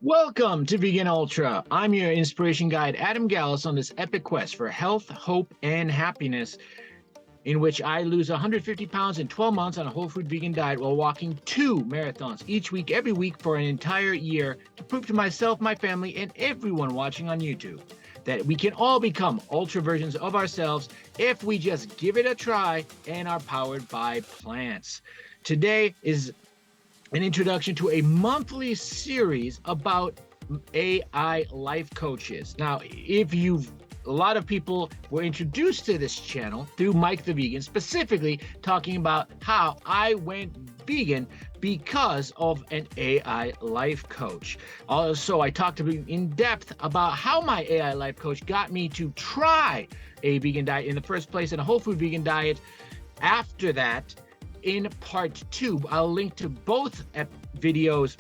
Welcome to Vegan Ultra. I'm your inspiration guide, Adam Gallus, on this epic quest for health, hope, and happiness, in which I lose 150 pounds in 12 months on a whole food vegan diet while walking 2 marathons each week, every week for an entire year, to prove to myself, my family, and everyone watching on YouTube that we can all become ultra versions of ourselves if we just give it a try and are powered by plants. Today is an introduction to a monthly series about AI life coaches. Now, a lot of people were introduced to this channel through Mike the Vegan, specifically talking about how I went vegan because of an AI life coach. Also, I talked in depth about how my AI life coach got me to try a vegan diet in the first place and a whole food vegan diet after that. In part 2, I'll link to both videos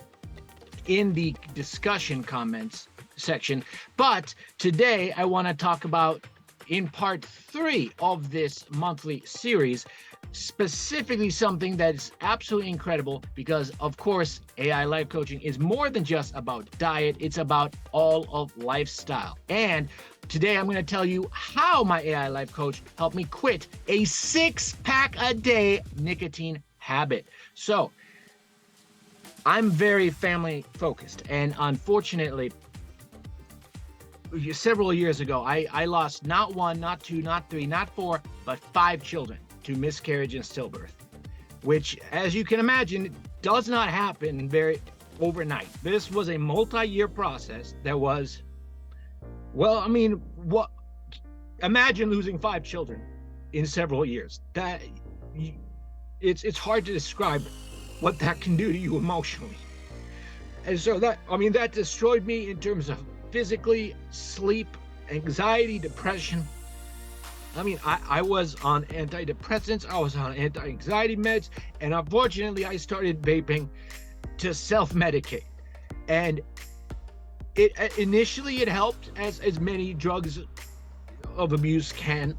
in the discussion comments section. But today I want to talk about, in part 3 of this monthly series, specifically something that's absolutely incredible because, of course, AI life coaching is more than just about diet. It's about all of lifestyle. And today I'm going to tell you how my AI life coach helped me quit a 6-pack a day nicotine habit. So I'm very family focused, and unfortunately, several years ago, I lost not 1, not 2, not 3, not 4, but 5 children to miscarriage and stillbirth, which, as you can imagine, does not happen very overnight. This was a multi-year process that was, well, I mean, imagine losing 5 children in several years. It's hard to describe what that can do to you emotionally. And so that destroyed me in terms of physically, sleep, anxiety, depression. I mean, I was on antidepressants, I was on anti-anxiety meds, and unfortunately I started vaping to self-medicate. And initially it helped, as many drugs of abuse can,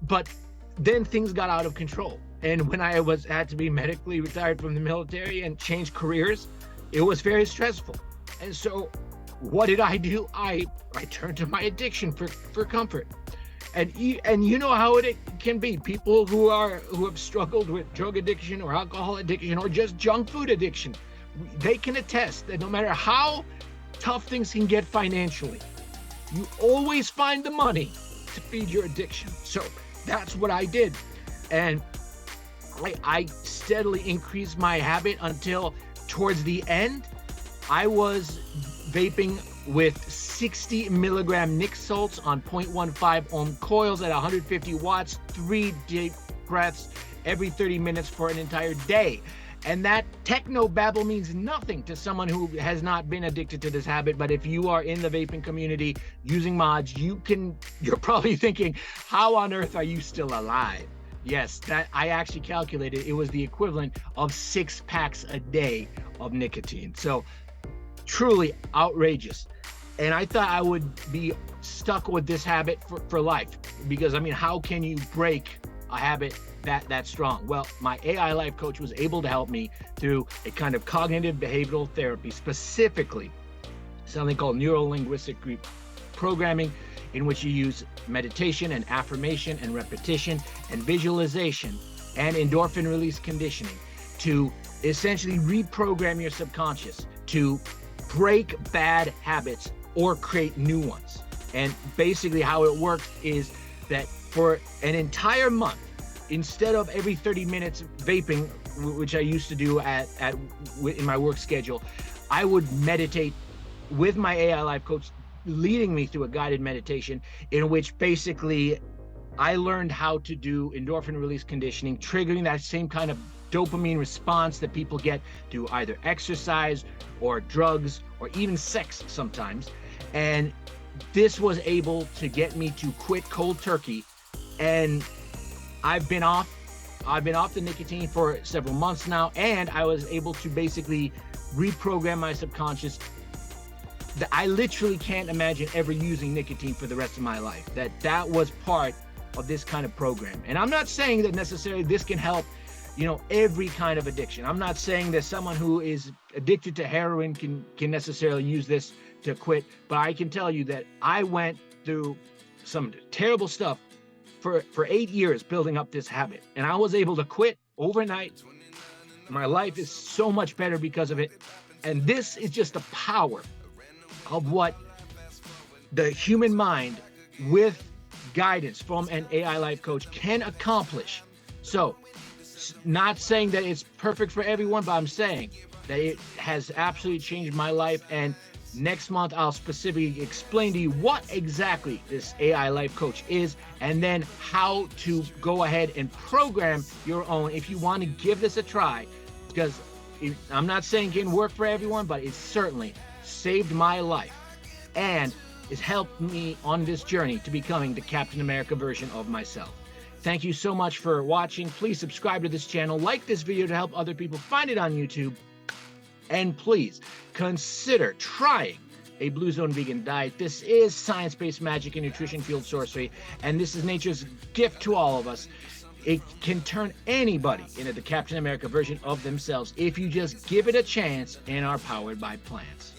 but then things got out of control. And when I had to be medically retired from the military and change careers, it was very stressful. And so what did I do? I turned to my addiction for comfort. And you know how it can be. People who have struggled with drug addiction or alcohol addiction or just junk food addiction, they can attest that no matter how tough things can get financially, you always find the money to feed your addiction. So that's what I did. And I steadily increased my habit until towards the end, I was vaping with 60 milligram nic salts on 0.15 ohm coils at 150 watts, 3 deep breaths every 30 minutes for an entire day. And that techno babble means nothing to someone who has not been addicted to this habit. But if you are in the vaping community using mods, you're probably thinking, how on earth are you still alive? Yes, that I actually calculated it was the equivalent of 6 packs a day of nicotine. So truly outrageous. And I thought I would be stuck with this habit for life, because I mean, how can you break a habit that strong? Well, my AI life coach was able to help me through a kind of cognitive behavioral therapy, specifically something called neuro-linguistic programming, in which you use meditation and affirmation and repetition and visualization and endorphin release conditioning to essentially reprogram your subconscious to break bad habits or create new ones. And basically how it works is that for an entire month, instead of every 30 minutes vaping, which I used to do in my work schedule, I would meditate with my AI life coach, leading me through a guided meditation in which basically I learned how to do endorphin release conditioning, triggering that same kind of dopamine response that people get through either exercise or drugs or even sex sometimes. And this was able to get me to quit cold turkey. And I've been off the nicotine for several months now, and I was able to basically reprogram my subconscious. I literally can't imagine ever using nicotine for the rest of my life. That was part of this kind of program. And I'm not saying that necessarily this can help every kind of addiction. I'm not saying that someone who is addicted to heroin can necessarily use this to quit, but I can tell you that I went through some terrible stuff for 8 years building up this habit, and I was able to quit overnight. My life is so much better because of it. And this is just the power of what the human mind with guidance from an AI life coach can accomplish. So, not saying that it's perfect for everyone, but I'm saying that it has absolutely changed my life. And next month, I'll specifically explain to you what exactly this AI life coach is, and then how to go ahead and program your own if you want to give this a try. Because I'm not saying it can work for everyone, but it certainly saved my life and has helped me on this journey to becoming the Captain America version of myself. Thank you so much for watching. Please subscribe to this channel, like this video to help other people find it on YouTube, and please consider trying a Blue Zone vegan diet. This is science-based magic and nutrition-fueled sorcery, and this is nature's gift to all of us. It can turn anybody into the Captain America version of themselves if you just give it a chance and are powered by plants.